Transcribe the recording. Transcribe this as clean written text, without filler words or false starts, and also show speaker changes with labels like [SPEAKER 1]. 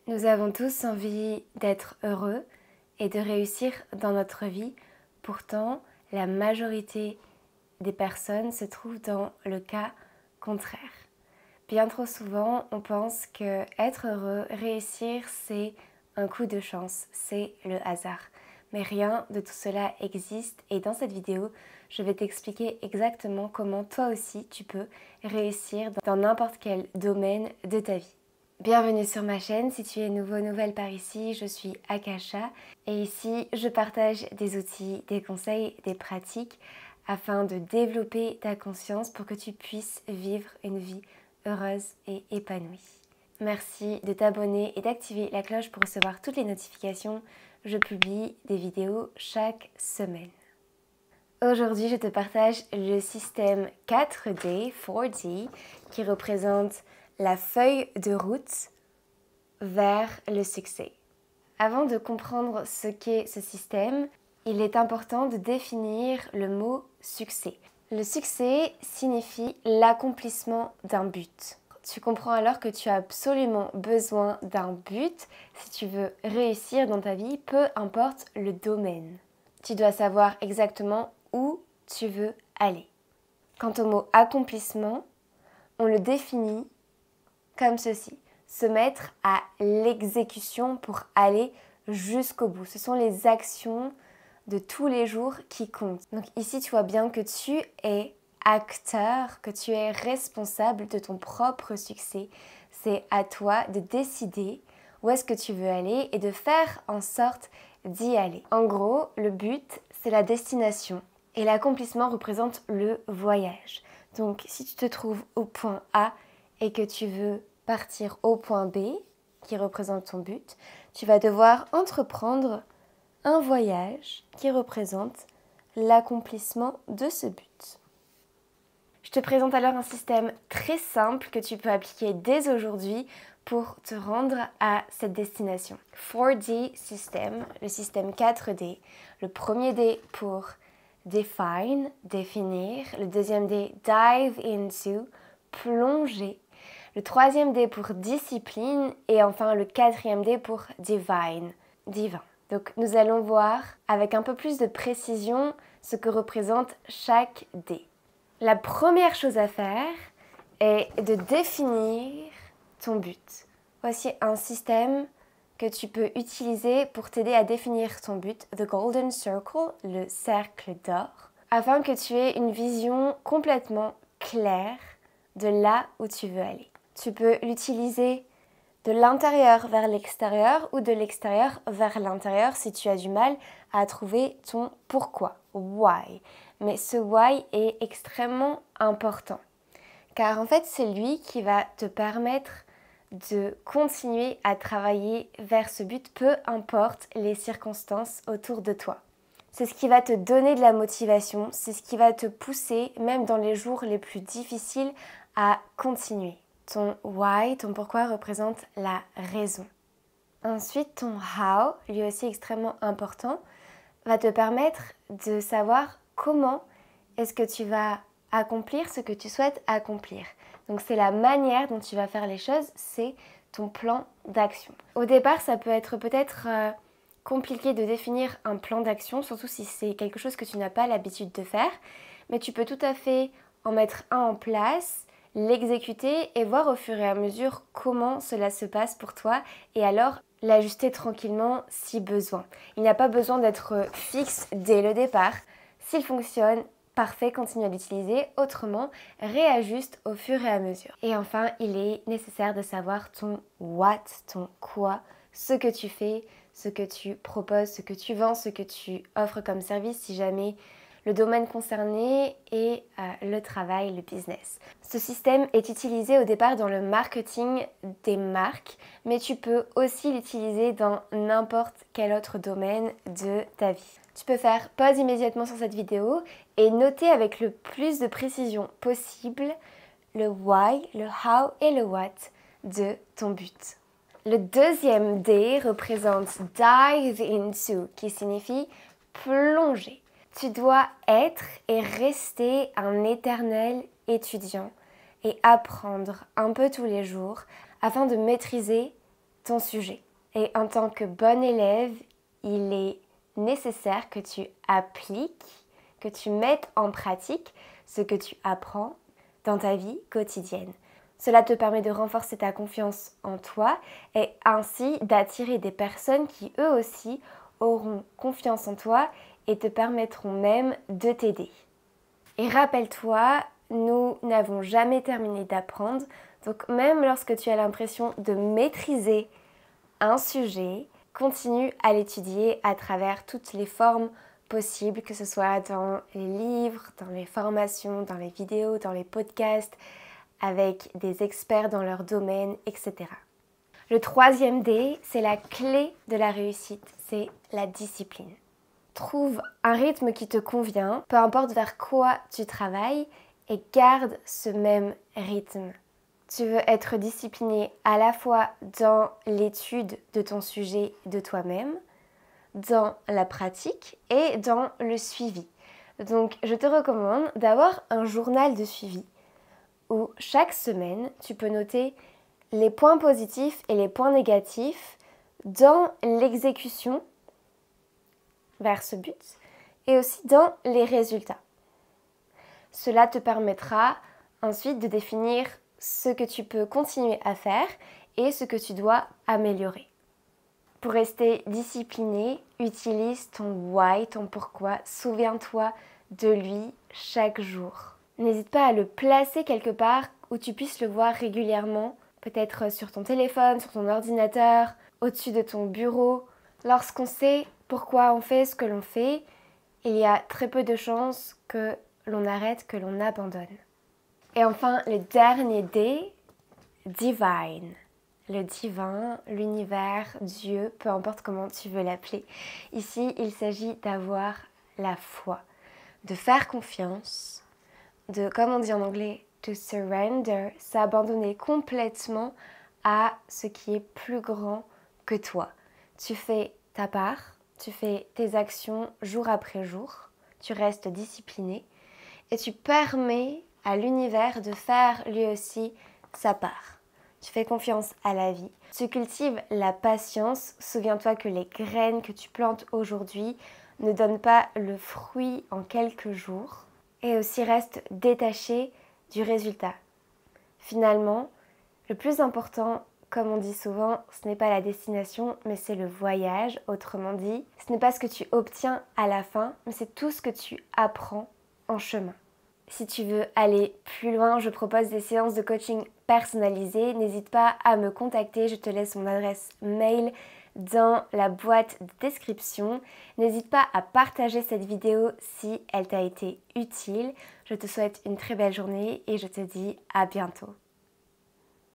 [SPEAKER 1] Nous avons tous envie d'être heureux et de réussir dans notre vie. Pourtant, la majorité des personnes se trouvent dans le cas contraire. Bien trop souvent, on pense que être heureux, réussir, c'est un coup de chance, c'est le hasard. Mais rien de tout cela existe et dans cette vidéo, je vais t'expliquer exactement comment toi aussi tu peux réussir dans n'importe quel domaine de ta vie. Bienvenue sur ma chaîne, si tu es nouvelle par ici, je suis Akasha et ici je partage des outils, des conseils, des pratiques afin de développer ta conscience pour que tu puisses vivre une vie heureuse et épanouie. Merci de t'abonner et d'activer la cloche pour recevoir toutes les notifications. Je publie des vidéos chaque semaine. Aujourd'hui, je te partage le système 4D, 4D, qui représente la feuille de route vers le succès. Avant de comprendre ce qu'est ce système, il est important de définir le mot succès. Le succès signifie l'accomplissement d'un but. Tu comprends alors que tu as absolument besoin d'un but si tu veux réussir dans ta vie, peu importe le domaine. Tu dois savoir exactement où tu veux aller. Quant au mot accomplissement, on le définit comme ceci: se mettre à l'exécution pour aller jusqu'au bout. Ce sont les actions de tous les jours qui comptent. Donc ici, tu vois bien que tu es acteur, que tu es responsable de ton propre succès. C'est à toi de décider où est-ce que tu veux aller et de faire en sorte d'y aller. En gros, le but, c'est la destination et l'accomplissement représente le voyage. Donc si tu te trouves au point A et que tu veux partir au point B, qui représente ton but, tu vas devoir entreprendre un voyage qui représente l'accomplissement de ce but. Je te présente alors un système très simple que tu peux appliquer dès aujourd'hui pour te rendre à cette destination. 4D système, le système 4D. Le premier D pour define, définir. Le deuxième D, dive into, plonger. Le troisième D pour discipline et enfin le quatrième D pour divine, divin. Donc nous allons voir avec un peu plus de précision ce que représente chaque D. La première chose à faire est de définir ton but. Voici un système que tu peux utiliser pour t'aider à définir ton but, The Golden Circle, le cercle d'or, afin que tu aies une vision complètement claire de là où tu veux aller. Tu peux l'utiliser de l'intérieur vers l'extérieur ou de l'extérieur vers l'intérieur si tu as du mal à trouver ton pourquoi, why. Mais ce why est extrêmement important car en fait c'est lui qui va te permettre de continuer à travailler vers ce but, peu importe les circonstances autour de toi. C'est ce qui va te donner de la motivation, c'est ce qui va te pousser, même dans les jours les plus difficiles, à continuer. Ton why, ton pourquoi représente la raison. Ensuite, ton how, lui aussi extrêmement important, va te permettre de savoir comment est-ce que tu vas accomplir ce que tu souhaites accomplir. Donc c'est la manière dont tu vas faire les choses, c'est ton plan d'action. Au départ, ça peut être peut-être compliqué de définir un plan d'action, surtout si c'est quelque chose que tu n'as pas l'habitude de faire, mais tu peux tout à fait en mettre un en place, l'exécuter et voir au fur et à mesure comment cela se passe pour toi et alors l'ajuster tranquillement si besoin. Il n'y a pas besoin d'être fixe dès le départ. S'il fonctionne, parfait, continue à l'utiliser. Autrement, réajuste au fur et à mesure. Et enfin, il est nécessaire de savoir ton what, ton quoi, ce que tu fais, ce que tu proposes, ce que tu vends, ce que tu offres comme service si jamais le domaine concerné est le travail, le business. Ce système est utilisé au départ dans le marketing des marques, mais tu peux aussi l'utiliser dans n'importe quel autre domaine de ta vie. Tu peux faire pause immédiatement sur cette vidéo et noter avec le plus de précision possible le why, le how et le what de ton but. Le deuxième D représente dive into, qui signifie plonger. Tu dois être et rester un éternel étudiant et apprendre un peu tous les jours afin de maîtriser ton sujet. Et en tant que bon élève, il est nécessaire que tu appliques, que tu mettes en pratique ce que tu apprends dans ta vie quotidienne. Cela te permet de renforcer ta confiance en toi et ainsi d'attirer des personnes qui eux aussi auront confiance en toi et te permettront même de t'aider. Et rappelle-toi, nous n'avons jamais terminé d'apprendre, donc même lorsque tu as l'impression de maîtriser un sujet, continue à l'étudier à travers toutes les formes possibles, que ce soit dans les livres, dans les formations, dans les vidéos, dans les podcasts, avec des experts dans leur domaine, etc. Le troisième D, c'est la clé de la réussite, c'est la discipline. Trouve un rythme qui te convient, peu importe vers quoi tu travailles, et garde ce même rythme. Tu veux être discipliné à la fois dans l'étude de ton sujet de toi-même, dans la pratique et dans le suivi. Donc je te recommande d'avoir un journal de suivi où chaque semaine tu peux noter les points positifs et les points négatifs dans l'exécution vers ce but et aussi dans les résultats. Cela te permettra ensuite de définir ce que tu peux continuer à faire et ce que tu dois améliorer. Pour rester discipliné, utilise ton why, ton pourquoi. Souviens-toi de lui chaque jour. N'hésite pas à le placer quelque part où tu puisses le voir régulièrement, peut-être sur ton téléphone, sur ton ordinateur, au-dessus de ton bureau. Lorsqu'on sait pourquoi on fait ce que l'on fait, il y a très peu de chances que l'on arrête, que l'on abandonne. Et enfin, le dernier D, divine. Le divin, l'univers, Dieu, peu importe comment tu veux l'appeler. Ici, il s'agit d'avoir la foi, de faire confiance, de, comme on dit en anglais, to surrender, s'abandonner complètement à ce qui est plus grand que toi. Tu fais ta part, tu fais tes actions jour après jour, tu restes discipliné et tu permets à l'univers de faire lui aussi sa part. Tu fais confiance à la vie. Tu cultives la patience. Souviens-toi que les graines que tu plantes aujourd'hui ne donnent pas le fruit en quelques jours. Et aussi reste détaché du résultat. Finalement, le plus important, comme on dit souvent, ce n'est pas la destination, mais c'est le voyage. Autrement dit, ce n'est pas ce que tu obtiens à la fin, mais c'est tout ce que tu apprends en chemin. Si tu veux aller plus loin, je propose des séances de coaching personnalisées. N'hésite pas à me contacter, je te laisse mon adresse mail dans la boîte de description. N'hésite pas à partager cette vidéo si elle t'a été utile. Je te souhaite une très belle journée et je te dis à bientôt.